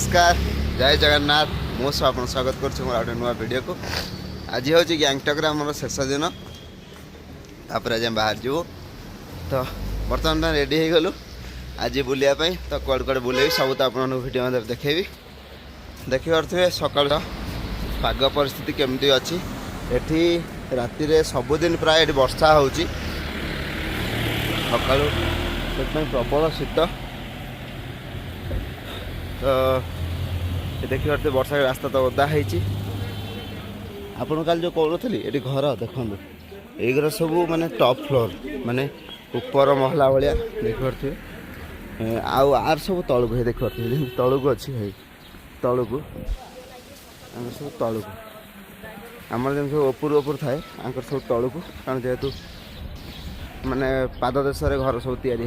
नमस्कार जय जगन्नाथ मुझे आप स्वागत कर गोटे नुआ वीडियो को आज हूँ गैंगटक आम शेष दिन तापर आज बाहर जीव तो बर्तमान रेडी हो गलु आज बुलायापी तो कड़े कड़े बुले सब तो आपको भिडियो देखेबी देखिपे सकाल पाग परिस्थिति केमती अच्छी एठी राति सबुदिन प्राय वर्षा हो सका प्रबल शीत तो देखिए वर्षा रास्ता तो ओदा है आपन काल जो कहूँ ये घर देखो ये घर सब माने टॉप फ्लोर माने ऊपर महला भाया देखिपे आर सब तलू है देखिपे तलू को अच्छी है तलू को सब तलू को आमर जमी सब ओपुर ओपुर थाए आंकर सब तलू को कारण जेहेतु माने पाद देश घर सब तैयारी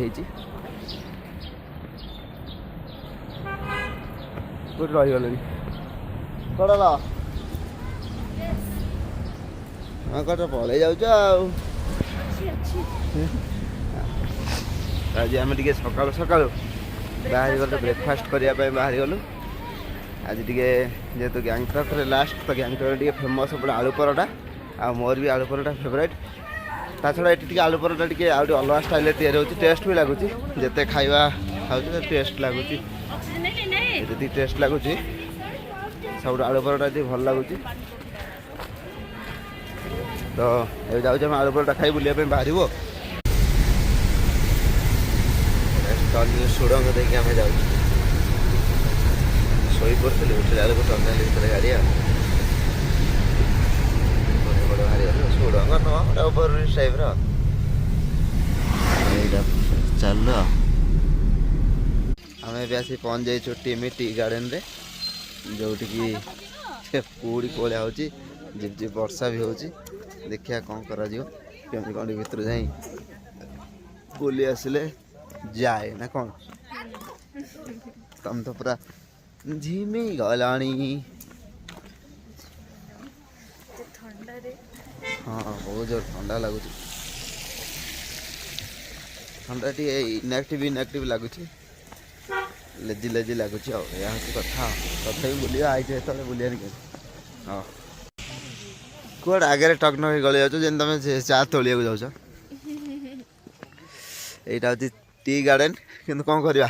रहीगले कड़ा कटे पलि जाऊँ आज आम टे सका सका बाहरी गलु ब्रेकफास्ट करने बाहरी गलु आज टे जेहेतु गैंगटक लास्ट तो गैंगटक टे फेमस पड़े आलू परोटा आ मोर भी आलू परोटा फेवरेट ता छड़ा ये आलू परोटा टे अलग स्टाइल तैयारी होती टेस्ट भी लगुच जिते खावा खाऊ टेस्ट लगुच जी टेस्ट लगुच सब आलू परोटा ये भल लगुच तो ये जाऊँ आलू परोटा खाई बुलाया बाहर सुड़ंग देखिए आम जाऊँ शोई पड़ी उठला बेलू टर्मिनाल भर गाड़ी बाहरी गल सुड़ंग नुह ओभर ब्रिज टाइप चल आम ए आसी पहुँच जाइए टीमी टी गार्डन रे जोटि कि कूड़ी कोलिया हो झिप झिप वर्षा भी हो देखिया कौन करा कमी कौन भीतर जाई बुली आसिले जाए ना कौन तुम तो पूरा झिमी गलानी हाँ बहुत जोर ठंडा लगुच ठंडा टी इनएक्टिव लगुच लेजी लेजी लगुच कथा तथा बुलिया आई तो बुलिया हाँ कौड़ आगे टक्न गली जाऊँ जमी तुम चा तोलिया जाऊँ यहाँ हूँ टी गार्डन कि कौन करवा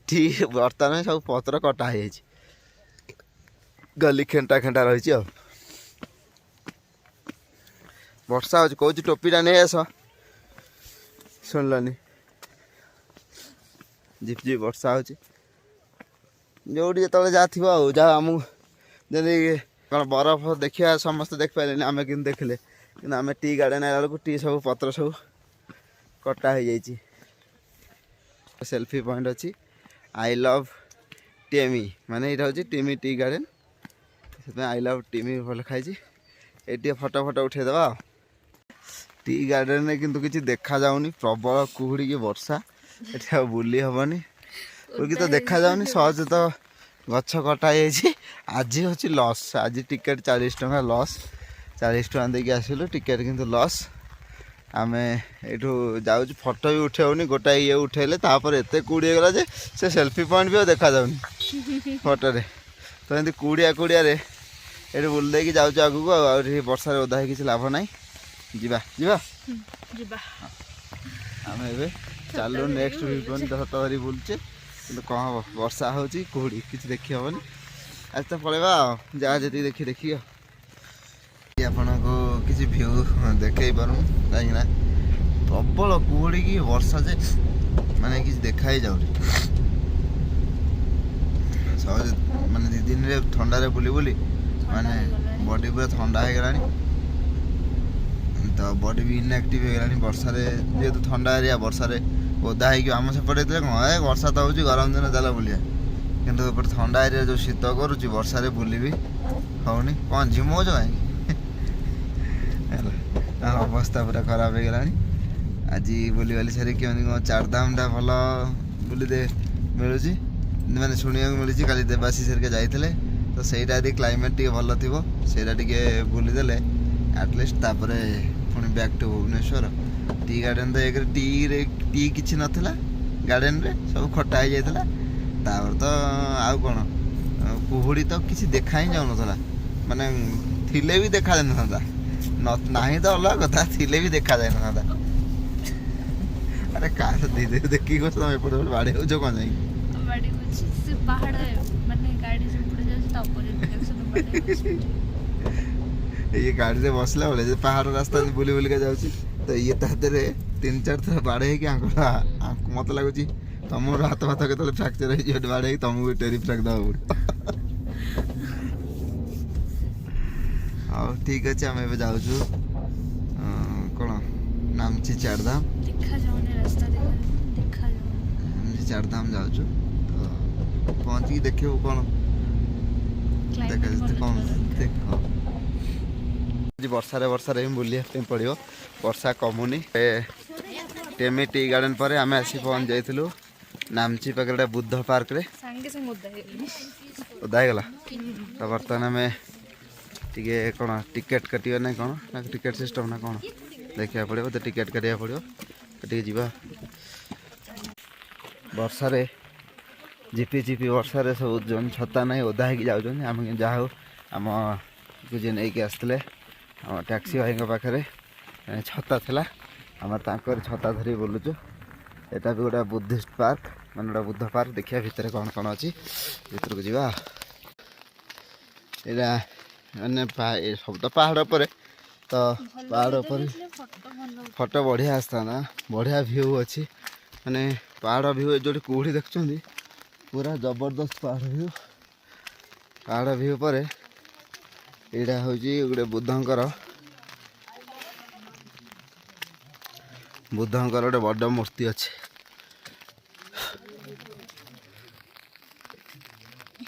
टी बर्तमान सब पत्र कटा है गली खेंटा खेंटा रही वर्षा हो कौच टोपीटा नहीं आस शुणलानी झिप झिप वर्षा हो जो जा थी जहाँ आम जमी कौन बरफ देखा समस्ते देख पारे आम कि देखले कि आम टी गार्डन आया बेलू टी सब पत्र सब कटा हो जाइए सेल्फी पॉइंट अच्छी आई लव टेमी माने ये हूँ टीमी टी गार्डन से आई लव टीमी भल खाई ये फटो फटो उठेदवा टी गार्डन में किंतु किसी देखा जाऊनी प्रबल कुहुड़ी की वर्षा ये बुली हेनी कि तो देखा जाऊनी सहज तो गछ कटा आज हूँ लस आज टिकेट 40 टंका लस 40 टंका देके आसलु टिकेट किंतु लस आम यू जाऊँ फटो भी उठे गोटाए ये उठेले एत कूड़ी गला जे से सेल्फी पॉइंट भी देखा जाऊनी फटोरे तो एमती कूड़िया कूड़िया ये बुल देकी जाऊँ आगू वर्षा ओदा किसी लाभ ना जीवा जीवा आम ए चलू नेक्स्ट व्यू पॉइंट हट धरी बुलचे कि कौन हम वर्षा हो कुहुड़ी किसी देखी हेनी आज तो पलैबा जहाँ जी देखी देखी आपन को किसी भ्यू देखे पारूँ कहीं प्रबल कुहुड़ी की वर्षा जे माने किसी देखा ही जाऊँ सहज माने 2 दिन रे ठंडा बुली बुली माने बॉडी पूरा ठंडा हो गलानी तो बॉडी भी इनएक्टिव हो गलानी वर्षा जेहेतु ठंडा एरिया वर्षा ओदा होम सेपटे वर्षा तो हो गरम दिन चल बुलिया कि ठंडा एरिया जो शीत करुच्ची वर्षा बुली भी होनी कौन झिमो भाई अवस्था पूरा खराब हो गलानी आज बुली बाली सारी कमी चारधाम टा भल बुली मिलूँ मैंने शुणा मिली कल देवाशीष हेरिका जाते तो सहीटा यदि क्लाइमेट टी भल थी से बुलीदे एटलिस्ट तापर पुणी back to Bhubaneswar tea garden तो एक टी किसी नाला गार्डन रे सब खटा हो जाता ତାପରେ ତ ଆଉ କ'ଣ କୁହୁଡ଼ି ତ କିଛି ଦେଖା ହିଁ ଯାଉନଥିଲା, ମାନେ ଥିଲେ ବି ଦେଖା ଯାଇନଥାନ୍ତା, ନାହିଁ ତ ଅଲଗା କଥା, ଥିଲେ ବି ଦେଖା ଯାଇନଥାନ୍ତା। ଆରେ କାର ଧୀରେ ଧୀରେ ଦେଖିକି କହୁଛ ତମେ ଏପଟେ ବାଡ଼େଇ ହେଉଛ କ'ଣ ଯାଇକି? ଇଏ ଗାଡ଼ିରେ ବସିଲା ବେଳେ ଯେ ପାହାଡ଼ ରାସ୍ତା ବୁଲି ବୁଲିକା ଯାଉଛି, ତ ଇଏ ତା ଦେହରେ 3-4 ଥର ବାଡ଼େଇ ହେଇକି ମତେ ଲାଗୁଛି ତମର ହାତ ଫାତ କେତେବେଳେ ଫ୍ରାକ୍ଚର ହେଇଯିବ, ବାଡ଼େଇ ହେଇକି ତମକୁ ଟେରି ଫ୍ରାକ୍ ଦେବାକୁ ପଡ଼ିବ। ହଉ ଠିକ୍ ଅଛି, ଆମେ ଏବେ ଯାଉଛୁ କ'ଣ ନାମଚି ଚାରିଧାମ। ଚାରିଧାମ ଯାଉଛୁ, ତ ପହଞ୍ଚିକି ଦେଖିବୁ କ'ଣ ଦେଖାଯାଉଛି କ'ଣ ଦେଖ। ବର୍ଷାରେ ହିଁ ବୁଲିବା ପାଇଁ ପଡ଼ିବ, ବର୍ଷା କମୁନି। ଟେମି ଟି ଗାର୍ଡେନ ପରେ ଆମେ ଆସି ପହଞ୍ଚି ଯାଇଥିଲୁ ନାମଚି ପାଖରେ ଗୋଟେ ବୁଦ୍ଧ ପାର୍କରେ। ଓଦା ହେଇଗଲା ତ ବର୍ତ୍ତମାନ ଆମେ ଟିକେ କ'ଣ ଟିକେଟ୍ କାଟିବା ନା କ'ଣ, ନା ଟିକେଟ୍ ସିଷ୍ଟମ୍ ନା କ'ଣ ଦେଖିବାକୁ ପଡ଼ିବ, ତ ଟିକେଟ୍ କାଟିବାକୁ ପଡ଼ିବ, ଟିକେ ଯିବା। ବର୍ଷାରେ ଝିପି ଝିପି ବର୍ଷାରେ ସବୁ ଜଣ ଛତା ନାହିଁ ଓଦା ହେଇକି ଯାଉଛନ୍ତି। ଆମେ ଯାହା ହଉ ଆମକୁ ଯିଏ ନେଇକି ଆସିଥିଲେ ଆମ ଟ୍ୟାକ୍ସି ଭାଇଙ୍କ ପାଖରେ ଛତା ଥିଲା, ଆମେ ତାଙ୍କର ଛତା ଧରି ବୁଲୁଛୁ। ଏଇଟା ବି ଗୋଟେ ବୁଦ୍ଧିଷ୍ଟ ପାର୍କ, ମାନେ ଗୋଟେ ବୁଦ୍ଧ ପାର୍କ। ଦେଖିବା ଭିତରେ କ'ଣ କ'ଣ ଅଛି, ଭିତରକୁ ଯିବା। ଏଇଟା ମାନେ ସବୁ ତ ପାହାଡ଼ ଉପରେ, ତ ପାହାଡ଼ ଉପରେ ଫଟୋ ବଢ଼ିଆ ଆସିଥାନ୍ତା, ବଢ଼ିଆ ଭିଉ ଅଛି, ମାନେ ପାହାଡ଼ ଭିଉ ଯେଉଁଠି କୁହୁଡ଼ି ଦେଖୁଛନ୍ତି ପୁରା ଜବରଦସ୍ତ ପାହାଡ଼ ଭିଉ। ପାହାଡ଼ ଭିଉ ପରେ ଏଇଟା ହେଉଛି ଗୋଟେ ବୁଦ୍ଧଙ୍କର ଗୋଟେ ବଡ଼ ମୂର୍ତ୍ତି ଅଛି,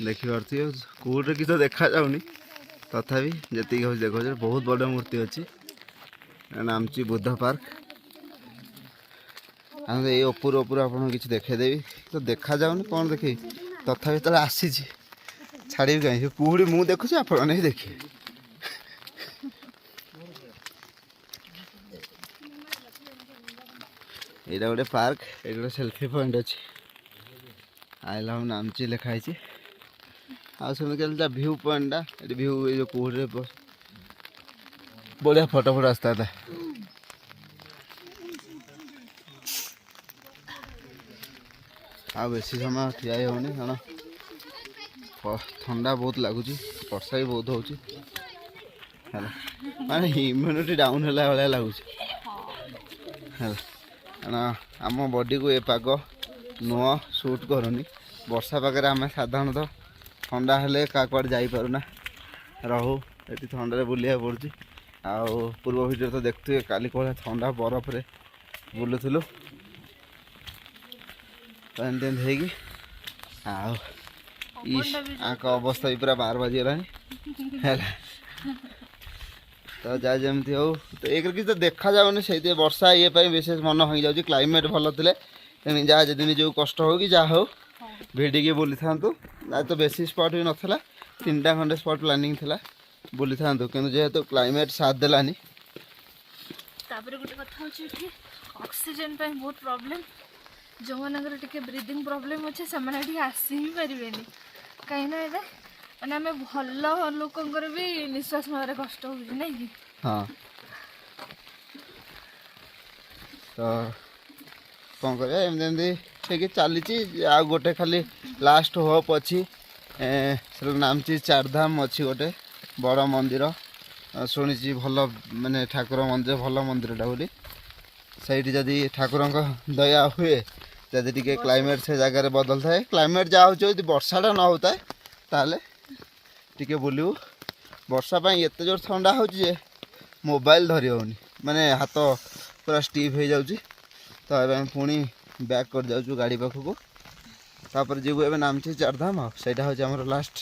ଦେଖିପାରୁଥିବେ। କୁହୁଡ଼ିରେ କିଛି ତ ଦେଖାଯାଉନି, ତଥାପି ଯେତିକି ହେଉଛି ଦେଖାଉଛି, ବହୁତ ବଡ଼ ମୂର୍ତ୍ତି ଅଛି। ନାମଚି ବୁଦ୍ଧ ପାର୍କ। ଆମେ ଏଇ ଉପରୁ ଆପଣଙ୍କୁ କିଛି ଦେଖାଇଦେବି, ତ ଦେଖାଯାଉନି କ'ଣ ଦେଖେଇବି, ତଥାପି ଯେତେବେଳେ ଆସିଛି ଛାଡ଼ିବି କାହିଁ, କୁହୁଡ଼ି ମୁଁ ଦେଖୁଛି ଆପଣମାନେ ବି ଦେଖିବେ। ଏଇଟା ଗୋଟେ ପାର୍କ, ଏଇଟା ଗୋଟେ ସେଲ୍ଫି ପଏଣ୍ଟ ଅଛି, ଆଇ ଲଭ୍ ନାମଚି ଲେଖା ହେଇଛି। ଆଉ ସେମିତି ତା ଭିଉ ପଏଣ୍ଟଟା, ଏଠି ଭିଉ ଏଇ ଯେଉଁ କୁହୁଡ଼ିରେ ବଢ଼ିଆ ଫଟୋ ଆସିଥାନ୍ତା। ଆଉ ବେଶୀ ସମୟ ଠିଆ ହେଉନି, କାରଣ ଥଣ୍ଡା ବହୁତ ଲାଗୁଛି, ବର୍ଷା ବି ବହୁତ ହେଉଛି ହେଲା, ମାନେ ଇମ୍ୟୁନିଟି ଡାଉନ୍ ହେଲା ଭଳିଆ ଲାଗୁଛି ହେଲା, କାରଣ ଆମ ବଡ଼ିକୁ ଏ ପାଗ ନୁହଁ ସୁଟ୍ କରୁନି। ବର୍ଷା ପାଗରେ ଆମେ ସାଧାରଣତଃ ଥଣ୍ଡା ହେଲେ କାହା କୁଆଡ଼େ ଯାଇପାରୁନା, ରହୁ ଏଠି ଥଣ୍ଡାରେ ବୁଲିବାକୁ ପଡ଼ୁଛି। ଆଉ ପୂର୍ବ ଭିଡ଼ିଓରେ ତ ଦେଖୁଥିବେ କାଲି କୋଉ ଭଳିଆ ଥଣ୍ଡା ବରଫରେ ବୁଲୁଥିଲୁ, ତ ଏମିତି ହେଇକି ଆଉ ଆଙ୍କ ଅବସ୍ଥା ବି ପୁରା 12 ବାଜିଗଲାଣି ହେଲା। ତ ଯାହା ଯେମିତି ହଉ, ତ ଏକରେ କିଛି ତ ଦେଖାଯାଉନି, ସେଇଥିପାଇଁ ବର୍ଷା ଇଏ ପାଇଁ ବିଶେଷ ମନ ହେଇଯାଉଛି। କ୍ଲାଇମେଟ୍ ଭଲ ଥିଲେ ତେଣୁ ଯାହା ଯଦି ନିଜକୁ କଷ୍ଟ ହଉ କି ଯାହା ହଉ ଭିଡ଼ିକି ବୁଲିଥାନ୍ତୁ। ନା ତ ବେଶୀ ସ୍ପଟ୍ ବି ନଥିଲା, 3ଟା ଖଣ୍ଡେ ସ୍ପଟ୍ ପ୍ଲାନିଂ ଥିଲା ବୁଲିଥାନ୍ତୁ, କିନ୍ତୁ ଯେହେତୁ କ୍ଲାଇମେଟ୍ ସାଥ ଦେଲାନି। ତାପରେ ଗୋଟେ କଥା ହେଉଛି ଏଠି ଅକ୍ସିଜେନ୍ ପାଇଁ ବହୁତ ପ୍ରୋବ୍ଲେମ୍, ଯେଉଁମାନଙ୍କର ଟିକେ ବ୍ରିଦିଂ ପ୍ରୋବ୍ଲେମ୍ ଅଛି ସେମାନେ ଏଠି ଆସି ହିଁ ପାରିବେନି, କାହିଁକିନା ଏଇଟା ମାନେ ଆମେ ଭଲ ଲୋକଙ୍କର ବି ନିଶ୍ୱାସ ନେବାରେ କଷ୍ଟ ହେଉଛି ନାଇଁ କି। ହଁ, ତ କ'ଣ କରିବା, ଏମିତି ହେଇକି ଚାଲିଛି। ଆଉ ଗୋଟେ ଖାଲି ଲାଷ୍ଟ ହୋପ୍ ଅଛି, ସେଟା ନାମଚି ଚାରିଧାମ ଅଛି, ଗୋଟେ ବଡ଼ ମନ୍ଦିର ଶୁଣିଛି, ଭଲ ମାନେ ଠାକୁର ମନ୍ଦିର, ଭଲ ମନ୍ଦିରଟା ବୋଲି। ସେଇଠି ଯଦି ଠାକୁରଙ୍କ ଦୟା ହୁଏ, ଯଦି ଟିକେ କ୍ଲାଇମେଟ୍ ସେ ଜାଗାରେ ବଦଳିଥାଏ, କ୍ଲାଇମେଟ୍ ଯାହା ହେଉଛି ଯଦି ବର୍ଷାଟା ନ ହେଉଥାଏ ତାହେଲେ ଟିକେ ବୁଲିବୁ। ବର୍ଷା ପାଇଁ ଏତେ ଜୋର ଥଣ୍ଡା ହେଉଛି ଯେ ମୋବାଇଲ ଧରି ହେଉନି, ମାନେ ହାତ ପୁରା ଷ୍ଟିଫ୍ ହେଇଯାଉଛି। ତ ଏବେ ଆମେ ପୁଣି ବ୍ୟାକ୍ କରିଯାଉଛୁ ଗାଡ଼ି ପାଖକୁ, ତାପରେ ଯିବୁ ଏବେ ନାମଚି ଚାରିଧାମ। ଆଉ ସେଇଟା ହେଉଛି ଆମର ଲାଷ୍ଟ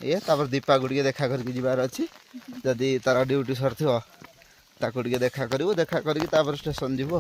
ଇଏ। ତାପରେ ଦୀପାକୁ ଟିକେ ଦେଖା କରିକି ଯିବାର ଅଛି, ଯଦି ତାର ଡ୍ୟୁଟି ସରିଥିବ ତାକୁ ଟିକେ ଦେଖା କରିବୁ, ଦେଖା କରିକି ତାପରେ ଷ୍ଟେସନ୍ ଯିବୁ।